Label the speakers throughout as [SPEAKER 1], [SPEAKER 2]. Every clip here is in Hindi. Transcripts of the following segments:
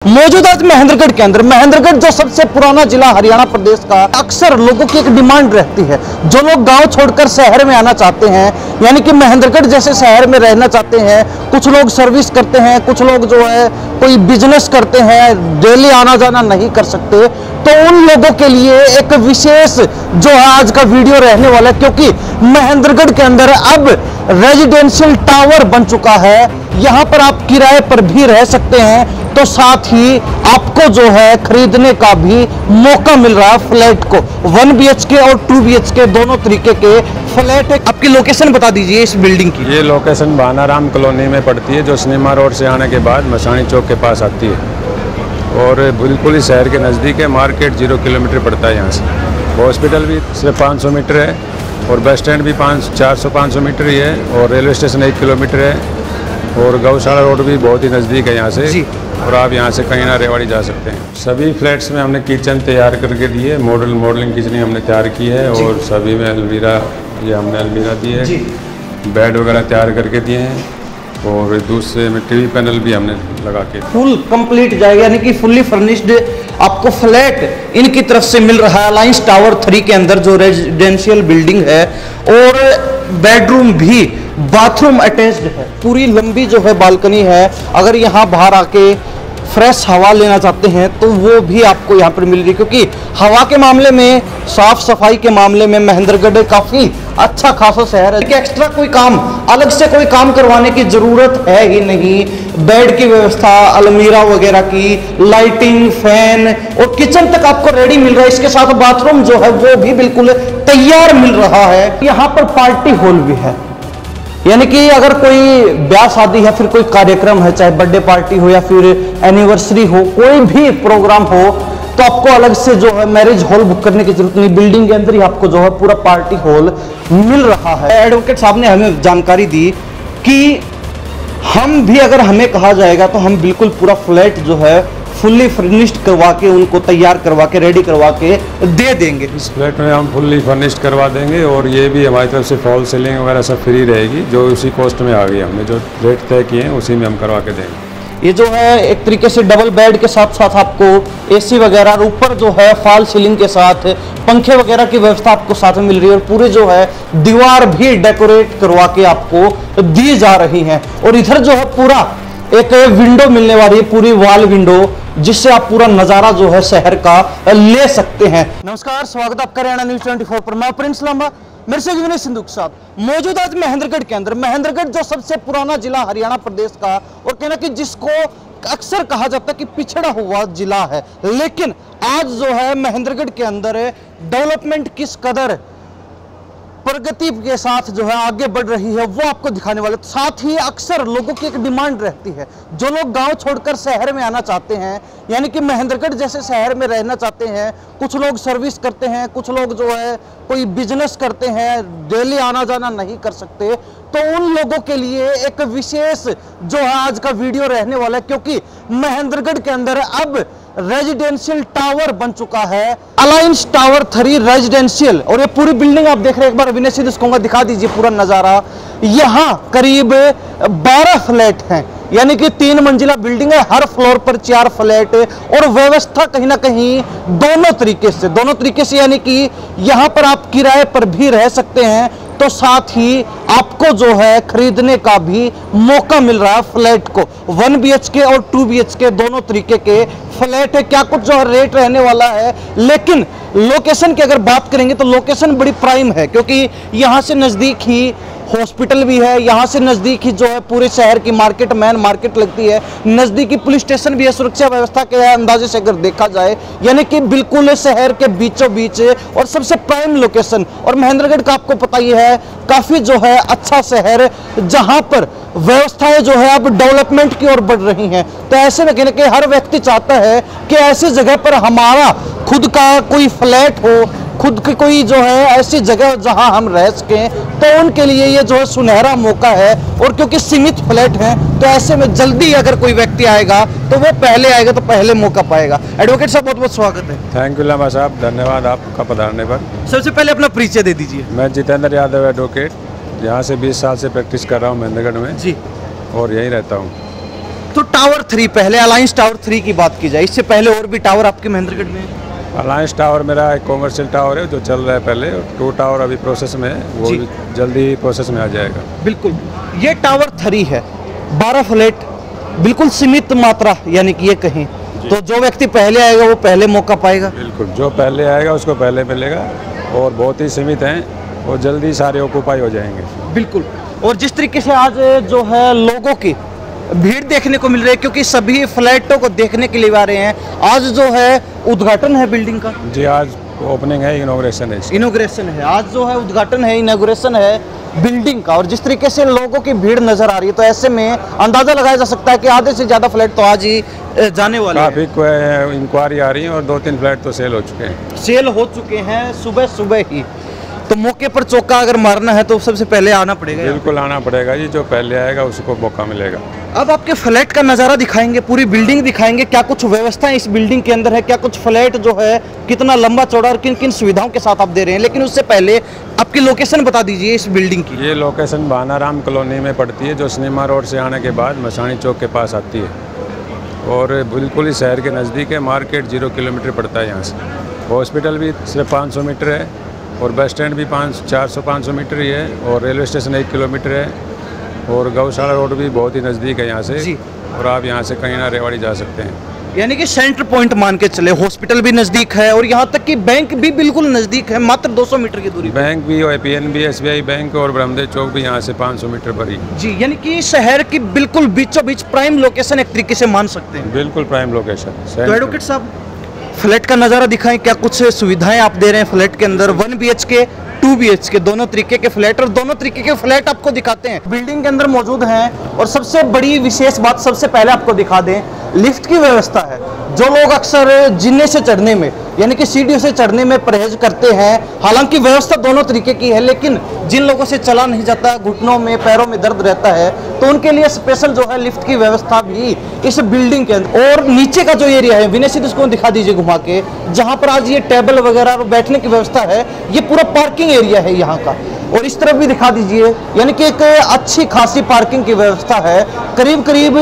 [SPEAKER 1] मौजूद आज महेंद्रगढ़ के अंदर। महेंद्रगढ़ जो सबसे पुराना जिला हरियाणा प्रदेश का, अक्सर लोगों की एक डिमांड रहती है, जो लोग गांव छोड़कर शहर में आना चाहते हैं, यानी कि महेंद्रगढ़ जैसे शहर में रहना चाहते हैं। कुछ लोग सर्विस करते हैं, कुछ लोग जो है कोई बिजनेस करते हैं, डेली आना जाना नहीं कर सकते, तो उन लोगों के लिए एक विशेष जो है आज का वीडियो रहने वाला है, क्योंकि महेंद्रगढ़ के अंदर अब रेजिडेंशियल टावर बन चुका है। यहाँ पर आप किराए पर भी रह सकते हैं, तो साथ ही आपको जो है खरीदने का भी मौका मिल रहा है फ्लैट को। 1 BHK और 2 BHK दोनों तरीके के फ्लैट है। आपकी लोकेशन बता दीजिए इस बिल्डिंग की।
[SPEAKER 2] ये लोकेशन भानाराम कॉलोनी में पड़ती है, जो सिनेमा रोड से आने के बाद मसानी चौक के पास आती है और बिल्कुल ही शहर के नज़दीक है। मार्केट 0 किलोमीटर पड़ता है यहाँ से। हॉस्पिटल भी सिर्फ 500 मीटर है और बस स्टैंड भी 400-500 मीटर ही है और रेलवे स्टेशन 1 किलोमीटर है और गौशाला रोड भी बहुत ही नज़दीक है यहाँ से। और आप यहाँ से कहीं ना रेवाड़ी जा सकते हैं। सभी फ्लैट्स में हमने किचन तैयार करके दी है, मॉडलिंग किचन हमने तैयार की है और सभी में अलमीरा, ये हमने अलमीरा दी है, बेड वगैरह तैयार करके दिए हैं और दूसरे में टीवी पैनल भी हमने लगा के
[SPEAKER 1] फुल कंप्लीट जाएगा, यानी कि फुल्ली फर्निश्ड आपको फ्लैट इनकी तरफ से मिल रहा है। अलायंस टावर 3 के अंदर जो रेजिडेंशियल बिल्डिंग है और बेडरूम भी बाथरूम अटैच्ड है। पूरी लंबी जो है बालकनी है। अगर यहाँ बाहर आके फ्रेश हवा लेना चाहते हैं तो वो भी आपको यहाँ पर मिल रही है, क्योंकि हवा के मामले में, साफ सफाई के मामले में महेंद्रगढ़ काफ़ी अच्छा खासा शहर है कि एक्स्ट्रा कोई काम, अलग से कोई काम करवाने की ज़रूरत है ही नहीं। बेड की व्यवस्था, अलमीरा वगैरह की, लाइटिंग, फैन और किचन तक आपको रेडी मिल रहा है। इसके साथ बाथरूम जो है वो भी बिल्कुल तैयार मिल रहा है। यहाँ पर पार्टी हॉल भी है, यानी कि अगर कोई ब्याह शादी या फिर कोई कार्यक्रम है, चाहे बर्थडे पार्टी हो या फिर एनिवर्सरी हो, कोई भी प्रोग्राम हो, तो आपको अलग से जो है मैरिज हॉल बुक करने की जरूरत नहीं। बिल्डिंग के अंदर ही आपको जो है पूरा पार्टी हॉल मिल रहा है। एडवोकेट साहब ने हमें जानकारी दी कि हम भी, अगर हमें कहा जाएगा तो हम बिल्कुल पूरा फ्लैट जो है फुल्ली फर्निश्ड करवा के, उनको तैयार करवा के, रेडी करवा के दे देंगे।
[SPEAKER 2] इस फ्लैट में हम फुल्ली फर्निश्ड करवा देंगे और ये भी हमारी तरफ से फॉल सीलिंग वगैरह सब फ्री रहेगी, जो उसी कॉस्ट में आ गई। हमने जो रेट तय किए हैं उसी में हम करवा के देंगे।
[SPEAKER 1] ये जो है एक तरीके से डबल बेड के साथ साथ आपको AC वगैरह और ऊपर जो है फॉल सीलिंग के साथ पंखे वगैरह की व्यवस्था आपको साथ में मिल रही है और पूरे जो है दीवार भी डेकोरेट करवा के आपको दी जा रही है। और इधर जो है पूरा एक विंडो मिलने वाली है, पूरी वॉल विंडो, जिससे आप पूरा नजारा जो है शहर का ले सकते हैं। नमस्कार, स्वागत है आपका हरियाणा न्यूज़ 24 पर। मैं प्रिंस लांबा, मेरे से विनय सिंधु के साथ। मौजूद आज महेंद्रगढ़ के अंदर। महेंद्रगढ़ जो सबसे पुराना जिला हरियाणा प्रदेश का, और कहना कि जिसको अक्सर कहा जाता है कि पिछड़ा हुआ जिला है, लेकिन आज जो है महेंद्रगढ़ के अंदर डेवलपमेंट किस कदर प्रगति के साथ जो है आगे बढ़ रही है वो आपको दिखाने वाले। साथ ही अक्सर लोगों की एक डिमांड रहती है, जो लोग गांव छोड़कर शहर में आना चाहते हैं, यानी कि महेंद्रगढ़ जैसे शहर में रहना चाहते हैं। कुछ लोग सर्विस करते हैं, कुछ लोग जो है कोई बिजनेस करते हैं, डेली आना जाना नहीं कर सकते, तो उन लोगों के लिए एक विशेष जो है आज का वीडियो रहने वाला है, क्योंकि महेंद्रगढ़ के अंदर अब रेजिडेंशियल टावर बन चुका है। अलायंस टावर 3 रेजिडेंशियल, और ये पूरी बिल्डिंग आप देख रहे हैं। एक बार अविनाश जी इसको दिखा दीजिए पूरा नजारा। यहाँ करीब 12 फ्लैट हैं, यानी कि 3 मंजिला बिल्डिंग है, हर फ्लोर पर 4 फ्लैट और व्यवस्था कहीं ना कहीं दोनों तरीके से, यानी कि यहाँ पर आप किराए पर भी रह सकते हैं, तो साथ ही आपको जो है खरीदने का भी मौका मिल रहा है फ्लैट को। 1 BHK और 2 BHK दोनों तरीके के फ्लैट है। क्या कुछ जो है रेट रहने वाला है, लेकिन लोकेशन की अगर बात करेंगे तो लोकेशन बड़ी प्राइम है, क्योंकि यहाँ से नज़दीक ही हॉस्पिटल भी है, यहाँ से नज़दीक ही जो है पूरे शहर की मार्केट, मेन मार्केट लगती है, नज़दीकी पुलिस स्टेशन भी है। सुरक्षा व्यवस्था के अंदाजे से अगर देखा जाए, यानी कि बिल्कुल शहर के बीचों बीच और सबसे प्राइम लोकेशन। और महेंद्रगढ़ का आपको पता ही है, काफ़ी जो है अच्छा शहर, जहाँ पर व्यवस्थाएं जो है अब डेवलपमेंट की ओर बढ़ रही हैं। तो ऐसे में कहने के हर व्यक्ति चाहता है कि ऐसी जगह पर हमारा खुद का कोई फ्लैट हो, खुद की कोई जो है ऐसी जगह जहां हम रह सकें, तो उनके लिए ये जो है सुनहरा मौका है। और क्योंकि सीमित फ्लैट हैं, तो ऐसे में जल्दी अगर कोई व्यक्ति आएगा तो वो पहले आएगा तो पहले मौका पाएगा। एडवोकेट साहब, बहुत बहुत स्वागत है।
[SPEAKER 2] थैंक यू लांबा साहब, धन्यवाद आपका पधारने पर।
[SPEAKER 1] सबसे पहले अपना परिचय दे दीजिए।
[SPEAKER 2] मैं जितेंद्र यादव एडवोकेट, यहाँ से 20 साल से प्रैक्टिस कर रहा हूँ महेंद्रगढ़ में जी, और यहीं रहता हूँ।
[SPEAKER 1] तो टावर 3, पहले अलायंस टावर 3 की बात की जाए, इससे पहले और भी टावर आपके महेंद्रगढ़ में है?
[SPEAKER 2] अलायंस टावर मेरा एक कॉमर्शियल टावर है जो चल रहा है पहले, और 2 टावर अभी प्रोसेस में है, वो
[SPEAKER 1] जी।
[SPEAKER 2] भी जल्दी प्रोसेस में आ जाएगा।
[SPEAKER 1] बिल्कुल, ये टावर 3 है, 12 फ्लैट, बिल्कुल सीमित मात्रा, यानी कि ये कहें तो जो व्यक्ति पहले आएगा वो पहले मौका पाएगा।
[SPEAKER 2] बिल्कुल, जो पहले आएगा उसको पहले मिलेगा, और बहुत ही सीमित हैं, वो जल्दी सारे ऑक्यूपाई हो जाएंगे।
[SPEAKER 1] बिल्कुल, और जिस तरीके से आज जो है लोगों की भीड़ देखने को मिल रही है, क्योंकि सभी फ्लैटों को देखने के लिए आ रहे हैं। आज जो है उद्घाटन है बिल्डिंग का।
[SPEAKER 2] जी, आज ओपनिंग है, इनॉग्रेशन है इसका।
[SPEAKER 1] इनॉग्रेशन है आज, जो है उद्घाटन है, इनॉग्रेशन है बिल्डिंग का, और जिस तरीके से लोगों की भीड़ नजर आ रही है, तो ऐसे में अंदाजा लगाया जा सकता है कि आधे से ज्यादा फ्लैट तो आज ही जाने वाले हैं।
[SPEAKER 2] काफ़ी इंक्वायरी आ रही है, और 2-3 फ्लैट तो सेल हो चुके हैं।
[SPEAKER 1] सेल हो चुके हैं सुबह सुबह ही। तो मौके पर चौका अगर मारना है तो सबसे पहले आना पड़ेगा।
[SPEAKER 2] बिल्कुल आना पड़ेगा जी, जो पहले आएगा उसको मौका मिलेगा।
[SPEAKER 1] अब आपके फ्लैट का नज़ारा दिखाएंगे, पूरी बिल्डिंग दिखाएंगे, क्या कुछ व्यवस्था इस बिल्डिंग के अंदर है, क्या कुछ फ्लैट जो है कितना लंबा चौड़ा और किन किन सुविधाओं के साथ आप दे रहे हैं। लेकिन उससे पहले आपकी लोकेशन बता दीजिए इस बिल्डिंग की।
[SPEAKER 2] ये लोकेशन भानाराम कॉलोनी में पड़ती है, जो सिनेमा रोड से आने के बाद मसानी चौक के पास आती है, और बिल्कुल ही शहर के नज़दीक है। मार्केट 0 किलोमीटर पड़ता है यहाँ से। हॉस्पिटल भी सिर्फ 500 मीटर है, और बस स्टैंड भी 400-500 मीटर ही है, और रेलवे स्टेशन 1 किलोमीटर है, और गौशाला रोड भी बहुत ही नज़दीक है यहाँ से
[SPEAKER 1] जी।
[SPEAKER 2] और आप यहाँ से कहीं ना रेवाड़ी जा सकते हैं।
[SPEAKER 1] यानी कि सेंटर पॉइंट मान के चले, हॉस्पिटल भी नज़दीक है, और यहाँ तक कि बैंक भी बिल्कुल नज़दीक है, मात्र 200 मीटर की दूरी।
[SPEAKER 2] बैंक भी, PNB, SBI बैंक और ब्रह्मदेव चौक भी यहाँ से 500 मीटर पर ही।
[SPEAKER 1] जी, यानी कि शहर की बिल्कुल बीचों बीच प्राइम लोकेशन एक तरीके से मान सकते हैं।
[SPEAKER 2] बिल्कुल प्राइम लोकेशन।
[SPEAKER 1] तो एडवोकेट साहब, फ्लैट का नज़ारा दिखाएं, क्या कुछ सुविधाएं आप दे रहे हैं फ्लैट के अंदर? 1 BHK 2 BHK दोनों तरीके के फ्लैट, और दोनों तरीके के फ्लैट आपको दिखाते हैं, बिल्डिंग के अंदर मौजूद हैं। और सबसे बड़ी विशेष बात सबसे पहले आपको दिखा दें, लिफ्ट की व्यवस्था है। जो लोग अक्सर जिन्ने से चढ़ने में, यानी कि सीढ़ियों से चढ़ने में परहेज करते हैं, हालांकि व्यवस्था दोनों तरीके की है, लेकिन जिन लोगों से चला नहीं जाता, घुटनों में पैरों में दर्द रहता है, तो उनके लिए स्पेशल जो है लिफ्ट की व्यवस्था भी इस बिल्डिंग के अंदर। और नीचे का जो एरिया है, विनय सिद्ध, उसको दिखा दीजिए घुमा के, जहां पर आज ये टेबल वगैरह और बैठने की व्यवस्था है, ये पूरा पार्किंग एरिया है यहाँ का। और इस तरफ भी दिखा दीजिए, यानी कि एक अच्छी खासी पार्किंग की व्यवस्था है। करीब करीब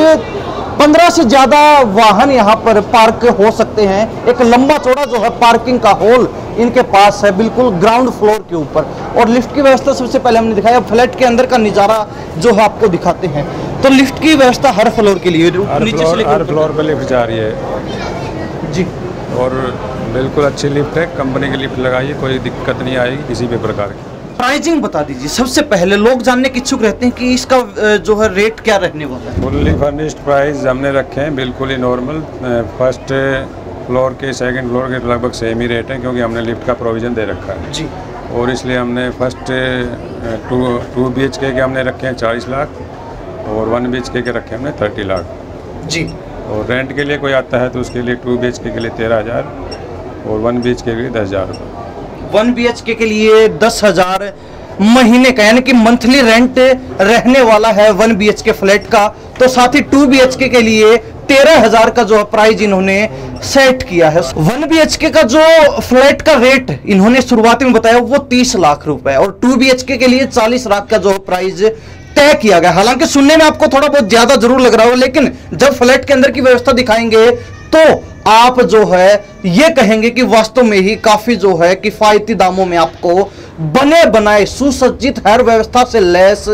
[SPEAKER 1] 15 से ज़्यादा वाहन यहाँ पर पार्क हो सकते हैं। एक लंबा चौड़ा जो है पार्किंग का हॉल इनके पास है, बिल्कुल ग्राउंड फ्लोर के ऊपर। और लिफ्ट की व्यवस्था सबसे पहले हमने दिखाया, फ्लैट के अंदर का नज़ारा जो है आपको दिखाते हैं। तो लिफ्ट की व्यवस्था हर फ्लोर के लिए,
[SPEAKER 2] हर फ्लोर पर लिफ्ट जा रही है
[SPEAKER 1] जी,
[SPEAKER 2] और बिल्कुल अच्छी लिफ्ट है, कंपनी की लिफ्ट लगाइए, कोई दिक्कत नहीं आएगी किसी भी प्रकार की।
[SPEAKER 1] प्राइसिंग बता दीजिए सबसे पहले, लोग जानने के इच्छुक रहते हैं कि इसका जो है रेट क्या रहने वाला है।
[SPEAKER 2] फुल्ली फर्निश्ड प्राइस हमने रखे हैं बिल्कुल ही नॉर्मल। फर्स्ट फ्लोर के सेकंड फ्लोर के लगभग सेम ही रेट है, क्योंकि हमने लिफ्ट का प्रोविज़न दे रखा है
[SPEAKER 1] जी।
[SPEAKER 2] और इसलिए हमने फर्स्ट 2 BHK के हमने रखे हैं 40 लाख, और 1 BHK के रखे हमने 30 लाख
[SPEAKER 1] जी।
[SPEAKER 2] और रेंट के लिए कोई आता है तो उसके लिए 2 BHK के लिए 13,000 और 1 BHK के लिए 10,000 रुपये।
[SPEAKER 1] 1 BHK के लिए 10,000 महीने का, यानी कि मंथली रेंट रहने वाला है 1 BHK फ्लैट का। तो साथ ही 2 BHK के लिए 13,000 का जो प्राइस इन्होंने सेट किया है। 1 BHK का जो फ्लैट का रेट इन्होंने शुरुआत में बताया वो 30 लाख रुपए, और 2 BHK के लिए 40 लाख का जो प्राइस तय किया गया। हालांकि सुनने में आपको थोड़ा बहुत ज्यादा जरूर लग रहा हो, लेकिन जब फ्लैट के अंदर की व्यवस्था दिखाएंगे तो आप जो है ये कहेंगे कि वास्तव में ही काफी जो है किफायती दामों में आपको बने बनाए सुसज्जित हर व्यवस्था से लैस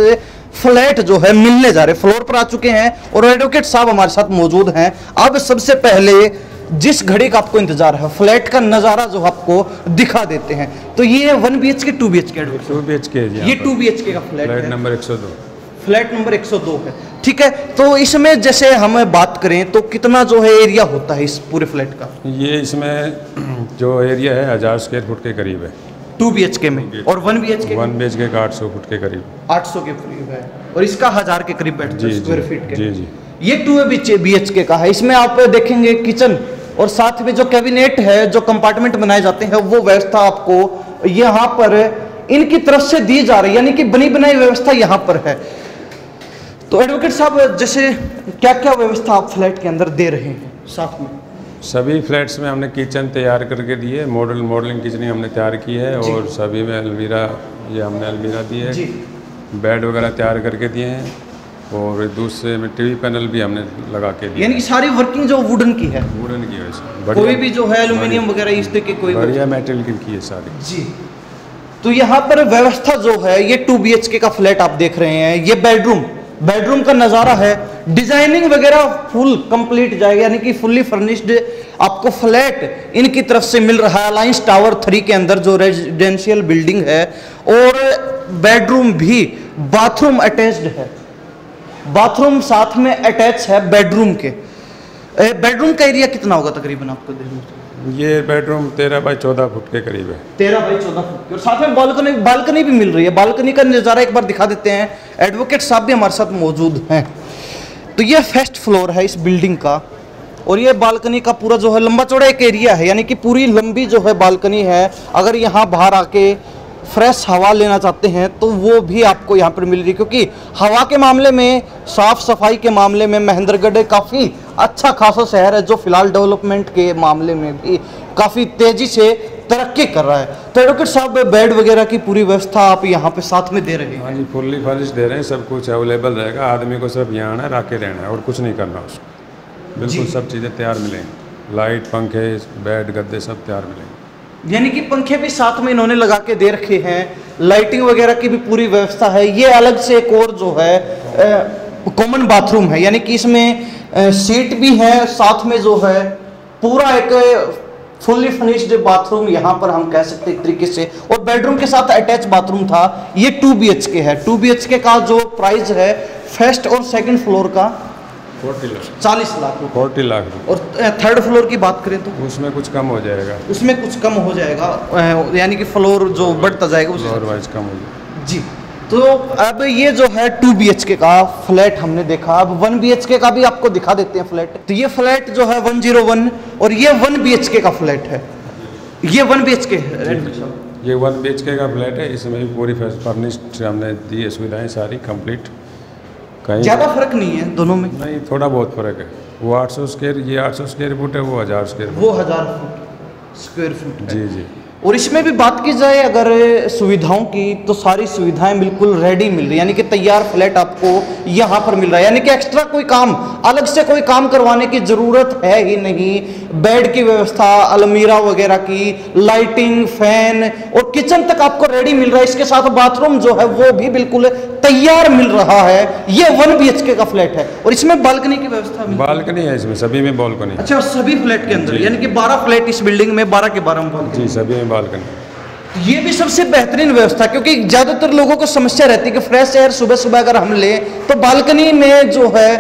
[SPEAKER 1] फ्लैट जो है मिलने जा रहे। फ्लोर पर आ चुके हैं और एडवोकेट साहब हमारे साथ मौजूद हैं। अब सबसे पहले जिस घड़ी का आपको इंतजार है, फ्लैट का नजारा जो आपको दिखा देते हैं। तो ये 1 BHK 2 BHK
[SPEAKER 2] 2 BHK
[SPEAKER 1] ये 2 BHK का फ्लैट है,
[SPEAKER 2] नंबर 102,
[SPEAKER 1] फ्लैट नंबर 102 है। ठीक है, तो इसमें जैसे हम बात करें तो कितना जो है एरिया होता है इस पूरे फ्लैट का? ये
[SPEAKER 2] इसमें जो एरिया है 1000 स्क्वायर फुट के करीब है
[SPEAKER 1] 2 BHK में, और 1 BHK
[SPEAKER 2] 1 BHK का 800 फुट के करीब,
[SPEAKER 1] 800 के करीब है, और इसका 1000 के करीब बैठता है स्क्वायर फीट के।
[SPEAKER 2] जी जी।
[SPEAKER 1] ये 2 BHK का है। इसमें आप देखेंगे किचन और साथ में जो कैबिनेट है, जो कंपार्टमेंट बनाए जाते हैं, वो व्यवस्था आपको यहाँ पर इनकी तरफ से दी जा रही है, यानी कि बनी बनाई व्यवस्था यहाँ पर है। तो एडवोकेट साहब, जैसे क्या क्या व्यवस्था आप फ्लैट के अंदर दे रहे हैं साथ में?
[SPEAKER 2] सभी फ्लैट्स में हमने किचन तैयार करके दी है, मॉडलिंग किचन हमने तैयार की है, और सभी में अलमीरा, ये हमने अलमीरा दी है, बेड वगैरह तैयार करके दिए हैं, और दूसरे में टीवी पैनल भी हमने लगा के दिया।
[SPEAKER 1] यानी कि सारी वर्किंग जो वुडन की है,
[SPEAKER 2] वुडन की वजह से
[SPEAKER 1] कोई भी जो है एल्यूमिनियम वगैरह इस तरह की कोई
[SPEAKER 2] बढ़िया मेटेरियल की है सारी
[SPEAKER 1] जी। तो यहाँ पर व्यवस्था जो है, ये 2 BHK का फ्लैट आप देख रहे हैं, ये बेडरूम का नज़ारा है। डिजाइनिंग वगैरह फुल कंप्लीट जाएगा, यानी कि फुल्ली फर्निश्ड आपको फ्लैट इनकी तरफ से मिल रहा है अलायंस टावर 3 के अंदर जो रेजिडेंशियल बिल्डिंग है। और बेडरूम भी बाथरूम अटैच्ड है, बाथरूम साथ में अटैच है बेडरूम के। बेडरूम का एरिया कितना होगा तकरीबन आपको देखने को?
[SPEAKER 2] ये बेडरूम 13 बाई 14 फुट के करीब है।
[SPEAKER 1] 13 बाई 14 फुट की, और साथ में बालकनी भी मिल रही है। बालकनी का नज़ारा एक बार दिखा देते हैं, एडवोकेट साहब भी हमारे साथ मौजूद हैं। तो ये फर्स्ट फ्लोर है इस बिल्डिंग का, और ये बालकनी का पूरा जो है लंबा चौड़ा एक एरिया है, यानी कि पूरी लंबी जो है बालकनी है। अगर यहाँ बाहर आके फ्रेश हवा लेना चाहते हैं तो वो भी आपको यहाँ पर मिल रही है, क्योंकि हवा के मामले में, साफ सफाई के मामले में महेंद्रगढ़ काफ़ी अच्छा खासा शहर है, जो फिलहाल डेवलपमेंट के मामले में भी काफ़ी तेज़ी से तरक्की कर रहा है। तो एडवोकेट साहब, बेड वगैरह की पूरी व्यवस्था आप यहाँ पे साथ में दे रहे हैं?
[SPEAKER 2] हाँ जी, फुल्ली फर्निश दे रहे हैं, सब कुछ अवेलेबल रहेगा। आदमी को सिर्फ यहाँ आना है, रख के रहना है और कुछ नहीं करना उसको। बिल्कुल सब चीज़ें तैयार मिलेंगी, लाइट, पंखे, बेड, गद्दे सब तैयार मिलेंगे।
[SPEAKER 1] यानी कि पंखे भी साथ में इन्होंने लगा के दे रखे हैं, लाइटिंग वगैरह की भी पूरी व्यवस्था है। ये अलग से एक और जो है कॉमन बाथरूम है, यानी कि इसमें सीट भी है, साथ में जो है पूरा एक फुल्ली फर्निश्ड बाथरूम यहाँ पर हम कह सकते हैं एक तरीके से। और बेडरूम के साथ अटैच बाथरूम था। ये 2 BHK है। 2 BHK का जो प्राइस है फर्स्ट और सेकंड फ्लोर का 40 लाख रुपए,
[SPEAKER 2] 40 लाख। और
[SPEAKER 1] थर्ड फ्लोर की बात करें तो
[SPEAKER 2] उसमें कुछ कम हो जाएगा,
[SPEAKER 1] उसमें कुछ कम हो जाएगा, यानी कि फ्लोर जो बढ़ता जाएगा
[SPEAKER 2] फ्लोर वाइज कम हो जाएगा
[SPEAKER 1] जी। तो अब ये जो है 2 BHK का फ्लैट हमने देखा, अब 1 BHK का भी आपको दिखा देते हैं फ्लैट। तो ये फ्लैट जो है 101, और ये 1 BHK का फ्लैट है। ये 1 BHK है,
[SPEAKER 2] ये 1 BHK का फ्लैट है। इसमें भी पूरी फर्निश्ड हमने दी है, सुविधाएं सारी कंप्लीट। कहीं
[SPEAKER 1] ज़्यादा फर्क नहीं है दोनों में?
[SPEAKER 2] नहीं, थोड़ा बहुत फर्क है। वो 800 स्क्वायर, ये 800 स्क्वायर फुट है, वो 1000 स्क्वायर फुट,
[SPEAKER 1] वो 1000 स्क्वायर फुट
[SPEAKER 2] जी जी।
[SPEAKER 1] और इसमें भी बात की जाए अगर सुविधाओं की, तो सारी सुविधाएं बिल्कुल रेडी मिल रही है, यानी कि तैयार फ्लैट आपको यहाँ पर मिल रहा है। यानी कि एक्स्ट्रा कोई काम, अलग से कोई काम करवाने की ज़रूरत है ही नहीं। बेड की व्यवस्था, अलमीरा वगैरह की, लाइटिंग, फैन और किचन तक आपको रेडी मिल रहा है। इसके साथ बाथरूम जो है वो भी बिल्कुल तैयार मिल रहा है। ये 1 BHK का फ्लैट है, और इसमें बालकनी की व्यवस्था,
[SPEAKER 2] बालकनी है इसमें, सभी में बालकनी।
[SPEAKER 1] अच्छा, सभी फ्लैट के अंदर, यानी कि 12 फ्लैट इस बिल्डिंग में, 12 के 12 बालकनी
[SPEAKER 2] जी, सभी में बालकनी।
[SPEAKER 1] ये भी सबसे बेहतरीन व्यवस्था, क्योंकि ज्यादातर लोगों को समस्या रहती है कि फ्रेश एयर सुबह सुबह अगर हम लें तो बालकनी में जो है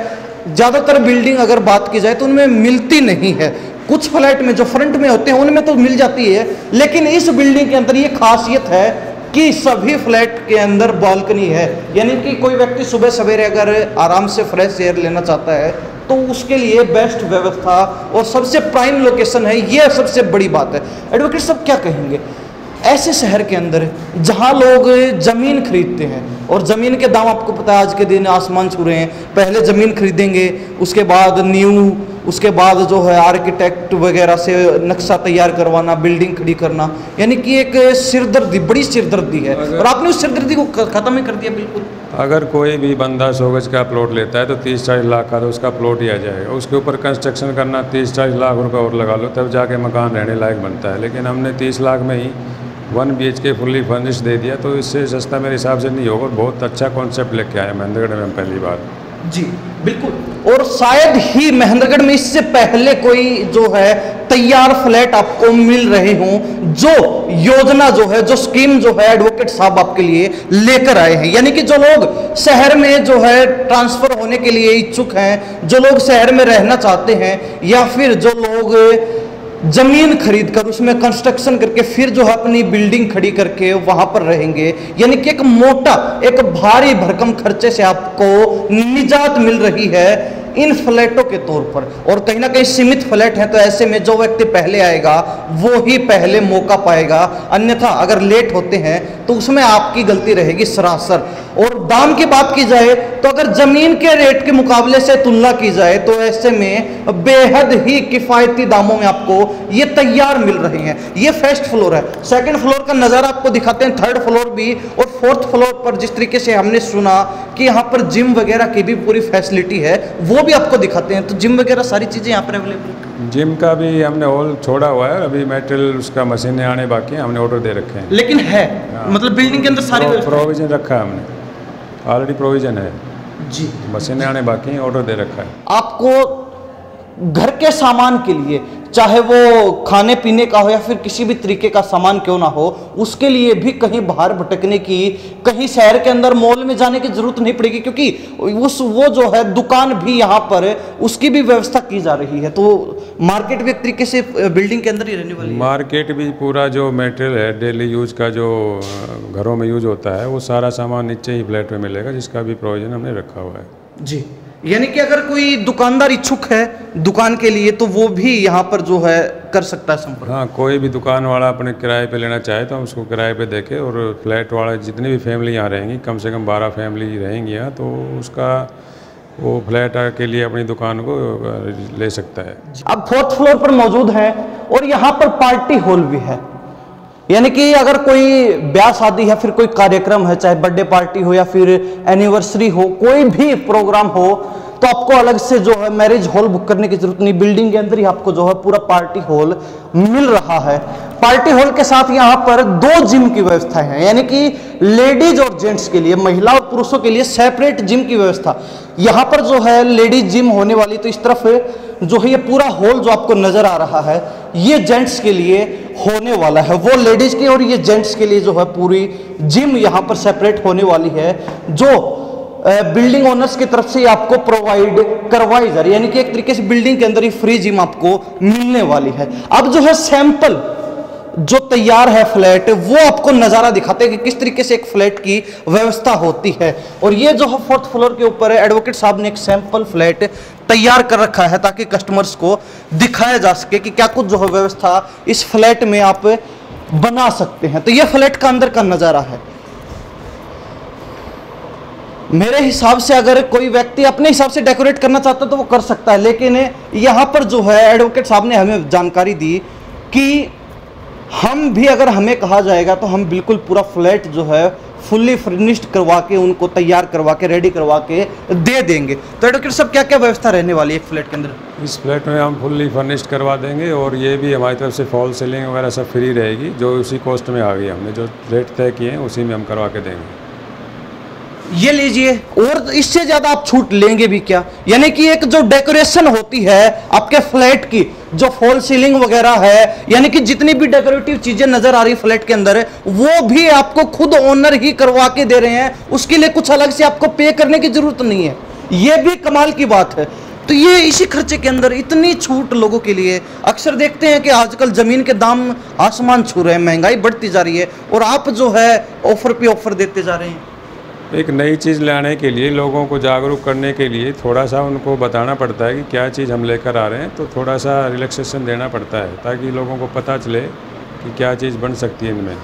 [SPEAKER 1] ज्यादातर बिल्डिंग अगर बात की जाए तो उनमें मिलती नहीं है। कुछ फ्लैट में जो फ्रंट में होते हैं उनमें तो मिल जाती है, लेकिन इस बिल्डिंग के अंदर ये खासियत है कि सभी फ्लैट के अंदर बालकनी है। यानी कि कोई व्यक्ति सुबह सवेरे अगर आराम से फ्रेश एयर लेना चाहता है तो उसके लिए बेस्ट व्यवस्था और सबसे प्राइम लोकेशन है। ये सबसे बड़ी बात है। एडवोकेट साहब क्या कहेंगे ऐसे शहर के अंदर जहां लोग जमीन खरीदते हैं, और जमीन के दाम आपको पता है आज के दिन आसमान छू रहे हैं। पहले जमीन खरीदेंगे, उसके बाद उसके बाद जो है आर्किटेक्ट वगैरह से नक्शा तैयार करवाना, बिल्डिंग खड़ी करना, यानी कि एक सिरदर्दी, बड़ी सिरदर्दी है, और आपने उस सिरदर्दी को खत्म ही कर दिया बिल्कुल।
[SPEAKER 2] अगर कोई भी बंदा 100 गज का प्लॉट लेता है तो 30-40 लाख का तो उसका प्लॉट ही आ जाएगा। उसके ऊपर कंस्ट्रक्शन करना 30-40 लाख रुपए और लगा लो, तब जाके मकान रहने लायक बनता है। लेकिन हमने 30 लाख में ही 1 BHK फुल्ली फर्निश दे दिया, तो इससे सस्ता मेरे हिसाब से नहीं होगा। बहुत अच्छा कॉन्सेप्ट लेके आए महेंद्रगढ़ में पहली बार।
[SPEAKER 1] जी बिल्कुल, और शायद ही महेंद्रगढ़ में इससे पहले कोई जो है तैयार फ्लैट आपको मिल रहे हों। जो योजना जो है, जो स्कीम जो है एडवोकेट साहब आपके लिए लेकर आए हैं, यानी कि जो लोग शहर में जो है ट्रांसफर होने के लिए इच्छुक हैं, जो लोग शहर में रहना चाहते हैं, या फिर जो लोग जमीन खरीदकर उसमें कंस्ट्रक्शन करके फिर जो है अपनी बिल्डिंग खड़ी करके वहां पर रहेंगे, यानी कि एक मोटा, एक भारी भरकम खर्चे से आपको निजात मिल रही है इन फ्लैटों के तौर पर। और कहीं ना कहीं सीमित फ्लैट हैं, तो ऐसे में जो व्यक्ति पहले आएगा वो ही पहले मौका पाएगा, अन्यथा अगर लेट होते हैं तो उसमें आपकी गलती रहेगी सरासर। और दाम की बात की जाए तो अगर जमीन के रेट के मुकाबले से तुलना की जाए तो ऐसे में बेहद ही किफायती दामों में आपको ये तैयार मिल रहे हैं। ये फर्स्ट फ्लोर है, सेकंड फ्लोर का नजारा आपको दिखाते हैं, थर्ड फ्लोर भी, और फोर्थ फ्लोर पर जिस तरीके से हमने सुना कि यहाँ पर जिम वगैरह की भी पूरी फैसिलिटी है वो भी आपको दिखाते हैं। तो जिम वगैरह सारी चीजें यहाँ पर अवेलेबल है।
[SPEAKER 2] जिम का भी हमने हॉल छोड़ा हुआ है, अभी मेटेरियल उसका मशीनें आने बाकी हैं, हमने ऑर्डर दे रखे हैं।
[SPEAKER 1] लेकिन है मतलब बिल्डिंग के अंदर सारी
[SPEAKER 2] प्रोविजन रखा है हमने, ऑलरेडी प्रोविजन है
[SPEAKER 1] जी,
[SPEAKER 2] मशीनें आने बाकी हैं, ऑर्डर दे रखा है।
[SPEAKER 1] आपको घर के सामान के लिए, चाहे वो खाने पीने का हो या फिर किसी भी तरीके का सामान क्यों ना हो, उसके लिए भी कहीं बाहर भटकने की, कहीं शहर के अंदर मॉल में जाने की जरूरत नहीं पड़ेगी, क्योंकि वो जो है दुकान भी यहाँ पर उसकी भी व्यवस्था की जा रही है। तो मार्केट भी एक तरीके से बिल्डिंग के अंदर ही रहने वाली है।
[SPEAKER 2] मार्केट भी पूरा जो मटेरियल है डेली यूज का, जो घरों में यूज होता है, वो सारा सामान नीचे ही फ्लैट में मिलेगा, जिसका भी प्रोविजन हमने रखा हुआ है
[SPEAKER 1] जी। यानी कि अगर कोई दुकानदार इच्छुक है दुकान के लिए तो वो भी यहाँ पर जो है कर सकता है संपर्क।
[SPEAKER 2] हाँ, कोई भी दुकान वाला अपने किराए पे लेना चाहे तो हम उसको किराए पे देके, और फ्लैट वाला जितनी भी फैमिली यहाँ रहेंगी, कम से कम 12 फैमिली रहेंगी यहाँ, तो उसका वो फ्लैट के लिए अपनी दुकान को ले सकता है।
[SPEAKER 1] अब फोर्थ फ्लोर पर मौजूद है और यहाँ पर पार्टी हॉल भी है, यानी कि अगर कोई ब्याह शादी या फिर कोई कार्यक्रम है, चाहे बर्थडे पार्टी हो या फिर एनिवर्सरी हो, कोई भी प्रोग्राम हो, तो आपको अलग से जो है मैरिज हॉल बुक करने की जरूरत नहीं, बिल्डिंग के अंदर ही आपको जो है पूरा पार्टी हॉल मिल रहा है। पार्टी हॉल के साथ यहाँ पर 2 जिम की व्यवस्था है, यानी कि लेडीज और जेंट्स के लिए, महिला और पुरुषों के लिए सेपरेट जिम की व्यवस्था। यहाँ पर जो है लेडीज जिम होने वाली, तो इस तरफ जो है ये पूरा हॉल जो आपको नजर आ रहा है ये जेंट्स के लिए होने वाला है, वो लेडीज के और ये जेंट्स के लिए जो है पूरी जिम यहाँ पर सेपरेट होने वाली है, जो बिल्डिंग ओनर्स की तरफ से आपको प्रोवाइड करवाई जा रही है, यानी कि एक तरीके से बिल्डिंग के अंदर ही फ्री जिम आपको मिलने वाली है। अब जो है सैंपल जो तैयार है फ्लैट, वो आपको नजारा दिखाते हैं कि किस तरीके से एक फ्लैट की व्यवस्था होती है। और ये जो है फोर्थ फ्लोर के ऊपर है, एडवोकेट साहब ने एक सैंपल फ्लैट तैयार कर रखा है ताकि कस्टमर्स को दिखाया जा सके कि क्या कुछ जो है व्यवस्था इस फ्लैट में आप बना सकते हैं। तो ये फ्लैट का अंदर का नजारा है। मेरे हिसाब से अगर कोई व्यक्ति अपने हिसाब से डेकोरेट करना चाहता है तो वो कर सकता है, लेकिन यहाँ पर जो है एडवोकेट साहब ने हमें जानकारी दी कि हम भी अगर हमें कहा जाएगा तो हम बिल्कुल पूरा फ्लैट जो है फुल्ली फर्निश्ड करवा के, उनको तैयार करवा के, रेडी करवा के दे देंगे। तो एडवोकेट साहब क्या क्या व्यवस्था रहने वाली है एक फ्लैट के अंदर?
[SPEAKER 2] इस फ्लैट में हम फुल्ली फर्निश्ड करवा देंगे, और ये भी हमारी तरफ से फॉल सीलिंग वगैरह सब फ्री रहेगी, जो उसी कॉस्ट में आ गई। हमने जो रेट तय किए हैं उसी में हम करवा के देंगे।
[SPEAKER 1] ये लीजिए, और इससे ज्यादा आप छूट लेंगे भी क्या? यानी कि एक जो डेकोरेशन होती है आपके फ्लैट की, जो फॉल सीलिंग वगैरह है, यानी कि जितनी भी डेकोरेटिव चीजें नजर आ रही फ्लैट के अंदर, वो भी आपको खुद ओनर ही करवा के दे रहे हैं, उसके लिए कुछ अलग से आपको पे करने की जरूरत नहीं है। ये भी कमाल की बात है। तो ये इसी खर्चे के अंदर इतनी छूट लोगों के लिए, अक्सर देखते हैं कि आजकल जमीन के दाम आसमान छू रहे हैं, महंगाई बढ़ती जा रही है, और आप जो है ऑफर पे ऑफर देते जा रहे हैं।
[SPEAKER 2] एक नई चीज़ लाने के लिए, लोगों को जागरूक करने के लिए थोड़ा सा उनको बताना पड़ता है कि क्या चीज़ हम लेकर आ रहे हैं, तो थोड़ा सा रिलैक्सेशन देना पड़ता है ताकि लोगों को पता चले कि क्या चीज़ बन सकती है इनमें।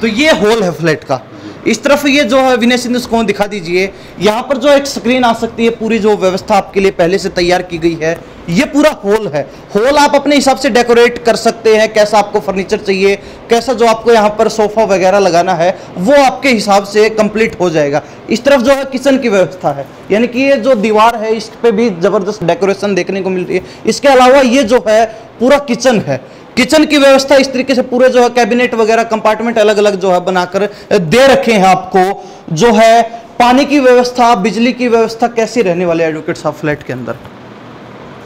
[SPEAKER 1] तो ये हॉल है फ्लैट का। इस तरफ ये जो है विनय सिंधु को दिखा दीजिए, यहाँ पर जो एक स्क्रीन आ सकती है, पूरी जो व्यवस्था आपके लिए पहले से तैयार की गई है। ये पूरा हॉल है। हॉल आप अपने हिसाब से डेकोरेट कर सकते हैं, कैसा आपको फर्नीचर चाहिए, कैसा जो आपको यहाँ पर सोफा वगैरह लगाना है, वो आपके हिसाब से कंप्लीट हो जाएगा। इस तरफ जो है किचन की व्यवस्था है, यानी कि ये जो दीवार है इस पे भी जबरदस्त डेकोरेशन देखने को मिल रही है। इसके अलावा ये जो है पूरा किचन है, किचन की व्यवस्था इस तरीके से पूरे जो है कैबिनेट वगैरह कंपार्टमेंट अलग अलग जो है बनाकर दे रखे हैं आपको। जो है पानी की व्यवस्था, बिजली की व्यवस्था कैसी रहने वाली है एडवोकेट साहब फ्लैट के अंदर?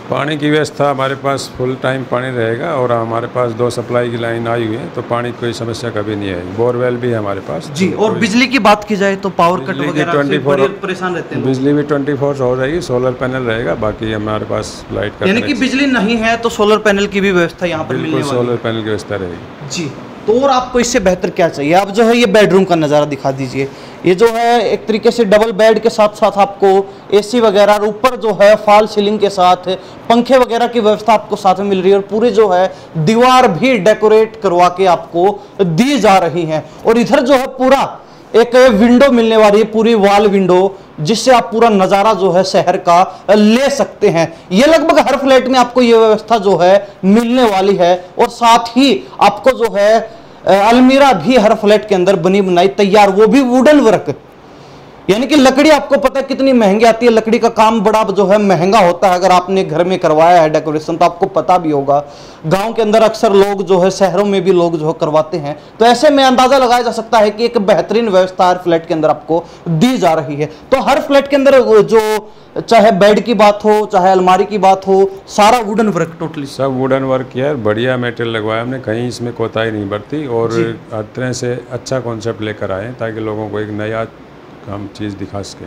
[SPEAKER 2] पानी की व्यवस्था हमारे पास फुल टाइम पानी रहेगा, और हमारे पास 2 सप्लाई की लाइन आई हुई है, तो पानी की कोई समस्या कभी नहीं है। बोरवेल भी है हमारे पास
[SPEAKER 1] जी।
[SPEAKER 2] तो
[SPEAKER 1] और बिजली की बात की जाए तो पावर कट वगैरह से परेशान रहते हैं।
[SPEAKER 2] बिजली भी 24 हो जाएगी, सोलर पैनल रहेगा, बाकी हमारे पास लाइट का,
[SPEAKER 1] यानी कि बिजली नहीं है तो सोलर पैनल की भी व्यवस्था यहाँ पर मिलने वाली है।
[SPEAKER 2] सोलर पैनल की व्यवस्था रहेगी
[SPEAKER 1] जी। तो और आपको इससे बेहतर क्या चाहिए? अब जो है ये बेडरूम का नज़ारा दिखा दीजिए। ये जो है एक तरीके से डबल बेड के साथ साथ आपको एसी वगैरह, और ऊपर जो है फॉल सीलिंग के साथ पंखे वगैरह की व्यवस्था आपको साथ में मिल रही है, और पूरे जो है दीवार भी डेकोरेट करवा के आपको दी जा रही है। और इधर जो है पूरा एक विंडो मिलने वाली है, पूरी वॉल विंडो, जिससे आप पूरा नजारा जो है शहर का ले सकते हैं। ये लगभग हर फ्लैट में आपको ये व्यवस्था जो है मिलने वाली है। और साथ ही आपको जो है अलमीरा भी हर फ्लैट के अंदर बनी बनाई तैयार, वो भी वुडन वर्क, यानी कि लकड़ी आपको पता है कितनी महंगी आती है। लकड़ी का काम बड़ा जो है महंगा होता है। अगर आपने घर में करवाया है डेकोरेशन तो आपको पता भी होगा। गांव के अंदर अक्सर लोग जो है, शहरों में भी लोग जो है करवाते हैं। तो ऐसे में अंदाजा लगाया जा सकता है कि एक बेहतरीन व्यवस्था हर फ्लैट के अंदर आपको दी जा रही है। तो हर फ्लैट के अंदर जो चाहे बेड की बात हो, चाहे अलमारी की बात हो, सारा वुडन वर्क, टोटली
[SPEAKER 2] सब वुडन वर्क किया है। बढ़िया मटेरियल लगवाया हमने, कहीं इसमें कोताही नहीं बरती और हर तरह से अच्छा कॉन्सेप्ट लेकर आए ताकि लोगों को एक नया हम चीज़ दिखा सके।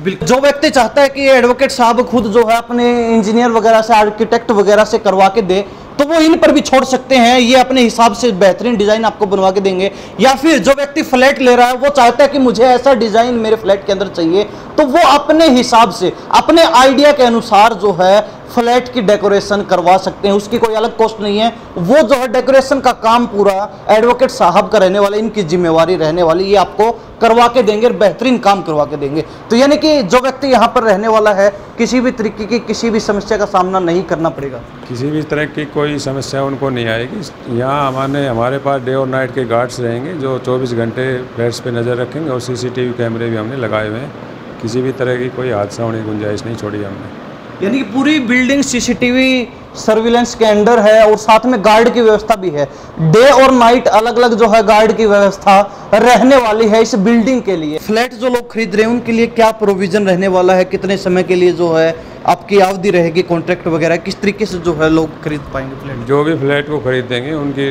[SPEAKER 1] बिल्कुल, जो व्यक्ति चाहता है कि एडवोकेट साहब खुद जो है अपने इंजीनियर वगैरह से, आर्किटेक्ट वगैरह से करवा के दे, तो वो इन पर भी छोड़ सकते हैं। ये अपने हिसाब से बेहतरीन डिजाइन आपको बनवा के देंगे। या फिर जो व्यक्ति फ्लैट ले रहा है वो चाहता है कि मुझे ऐसा डिजाइन मेरे फ्लैट के अंदर चाहिए, तो वो अपने हिसाब से, अपने आइडिया के अनुसार जो है फ्लैट की डेकोरेशन करवा सकते हैं। उसकी कोई अलग कॉस्ट नहीं है। वो जो है डेकोरेशन का काम पूरा एडवोकेट साहब का रहने वाला, इनकी जिम्मेवारी रहने वाली, ये आपको करवा के देंगे और बेहतरीन काम करवा के देंगे। तो यानी कि जो व्यक्ति यहाँ पर रहने वाला है, किसी भी तरीके की किसी भी समस्या का सामना नहीं करना पड़ेगा।
[SPEAKER 2] किसी भी तरह की कोई समस्या उनको नहीं आएगी। यहाँ हमारे पास डे और नाइट के गार्ड्स रहेंगे जो 24 घंटे फ्लैट्स पे नज़र रखेंगे और CCTV कैमरे भी हमने लगाए हुए हैं। किसी भी तरह की कोई हादसा होने की गुंजाइश नहीं छोड़ी हमने।
[SPEAKER 1] यानी कि पूरी बिल्डिंग CCTV सर्विलेंस के अंडर है और साथ में गार्ड की व्यवस्था भी है। डे और नाइट अलग अलग जो है गार्ड की व्यवस्था रहने वाली है इस बिल्डिंग के लिए। फ्लैट जो लोग खरीद रहे हैं उनके लिए क्या प्रोविजन रहने वाला है, कितने समय के लिए जो है आपकी अवधि रहेगी, कॉन्ट्रैक्ट वगैरह किस तरीके से जो है लोग खरीद पाएंगे फ्लैट?
[SPEAKER 2] जो भी फ्लैट को खरीदेंगे उनकी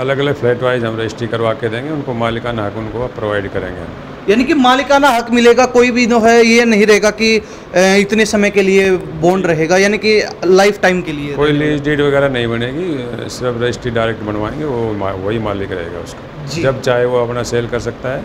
[SPEAKER 2] अलग अलग फ्लैट वाइज हम रजिस्ट्री करवा के देंगे, उनको मालिकाना हक उनको प्रोवाइड करेंगे।
[SPEAKER 1] यानी कि मालिकाना हक मिलेगा, कोई भी जो है ये नहीं रहेगा कि इतने समय के लिए बॉन्ड रहेगा, यानी कि लाइफ टाइम के लिए
[SPEAKER 2] कोई लीज डीड वगैरह नहीं बनेगी, सिर्फ रजिस्ट्री डायरेक्ट बनवाएंगे, वही मालिक रहेगा उसका। जब चाहे वो अपना सेल कर सकता है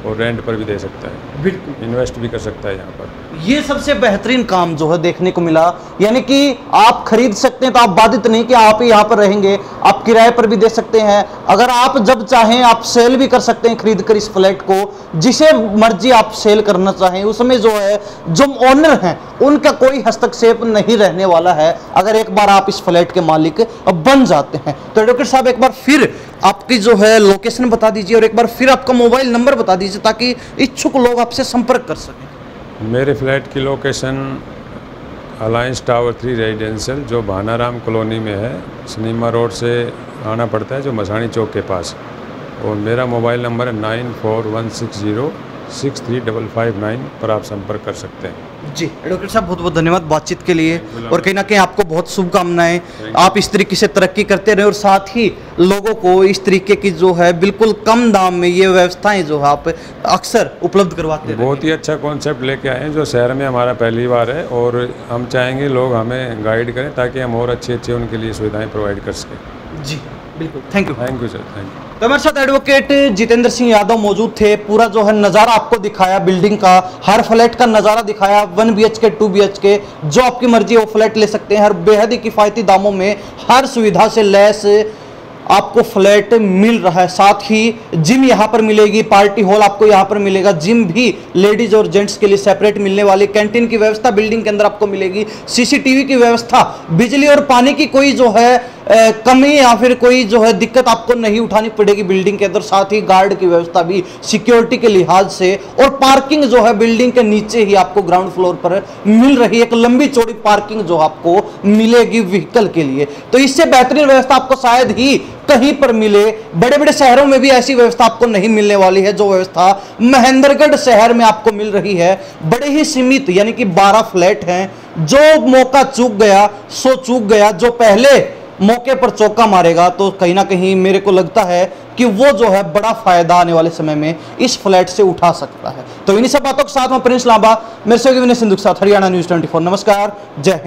[SPEAKER 2] और रेंट पर भी दे सकता है, बिल्कुल इन्वेस्ट भी कर सकता है यहाँ पर।
[SPEAKER 1] ये सबसे बेहतरीन काम जो है देखने को मिला। यानी कि आप खरीद सकते हैं तो आप बाधित नहीं कि आप ही यहाँ पर रहेंगे, आप किराए पर भी दे सकते हैं। अगर आप जब चाहें आप सेल भी कर सकते हैं खरीद कर इस फ्लैट को, जिसे मर्जी आप सेल करना चाहें। उसमें जो है जो ओनर हैं उनका कोई हस्तक्षेप नहीं रहने वाला है अगर एक बार आप इस फ्लैट के मालिक बन जाते हैं। तो एडवोकेट साहब एक बार फिर आपकी जो है लोकेशन बता दीजिए और एक बार फिर आपका मोबाइल नंबर बता दीजिए ताकि इच्छुक लोग आपसे संपर्क कर सकें।
[SPEAKER 2] मेरे फ्लैट की लोकेशन अलायंस टावर 3 रेजिडेंशियल जो भानाराम कॉलोनी में है, सिनेमा रोड से आना पड़ता है, जो मसानी चौक के पास। और मेरा मोबाइल नंबर है 9416063559 पर आप संपर्क कर सकते हैं।
[SPEAKER 1] जी एडवोकेट साहब बहुत बहुत धन्यवाद बातचीत के लिए और कहीं ना कहीं आपको बहुत शुभकामनाएं। आप इस तरीके से तरक्की करते रहे और साथ ही लोगों को इस तरीके की जो है बिल्कुल कम दाम में ये व्यवस्थाएं जो है आप अक्सर उपलब्ध करवाते हैं।
[SPEAKER 2] बहुत ही अच्छा कॉन्सेप्ट लेके आए हैं जो शहर में हमारा पहली बार है और हम चाहेंगे लोग हमें गाइड करें ताकि हम और अच्छे उनके लिए सुविधाएँ प्रोवाइड कर सकें।
[SPEAKER 1] जी बिल्कुल, thank you.
[SPEAKER 2] Thank you sir, thank you.
[SPEAKER 1] तो हमारे साथ एडवोकेट जितेंद्र सिंह यादव मौजूद थे। पूरा जो है नज़ारा आपको दिखाया बिल्डिंग का, हर फ्लैट का नज़ारा दिखाया। 1 BHK 2 BHK जो आपकी मर्जी वो फ्लैट ले सकते हैं। हर बेहद ही किफ़ायती दामों में हर सुविधा से लैस आपको फ्लैट मिल रहा है। साथ ही जिम यहाँ पर मिलेगी, पार्टी हॉल आपको यहाँ पर मिलेगा, जिम भी लेडीज और जेंट्स के लिए सेपरेट मिलने वाली, कैंटीन की व्यवस्था बिल्डिंग के अंदर आपको मिलेगी, CCTV की व्यवस्था, बिजली और पानी की कोई जो है कमी या फिर कोई जो है दिक्कत आपको नहीं उठानी पड़ेगी बिल्डिंग के अंदर। साथ ही गार्ड की व्यवस्था भी सिक्योरिटी के लिहाज से, और पार्किंग जो है बिल्डिंग के नीचे ही आपको ग्राउंड फ्लोर पर मिल रही है। एक लंबी चौड़ी पार्किंग जो आपको मिलेगी व्हीकल के लिए। तो इससे बेहतरीन व्यवस्था आपको शायद ही कहीं पर मिले। बड़े बड़े शहरों में भी ऐसी व्यवस्था आपको नहीं मिलने वाली है जो व्यवस्था महेंद्रगढ़ शहर में आपको मिल रही है। बड़े ही सीमित यानी कि 12 फ्लैट हैं। जो मौका चूक गया सो चूक गया, जो पहले मौके पर चौका मारेगा तो कहीं ना कहीं मेरे को लगता है कि वो जो है बड़ा फायदा आने वाले समय में इस फ्लैट से उठा सकता है। तो इन्हीं सब बातों के साथ में प्रिंस लांबा, मेरे से विनय सिंधु के साथ हरियाणा न्यूज़ 24। नमस्कार, जय हिंद।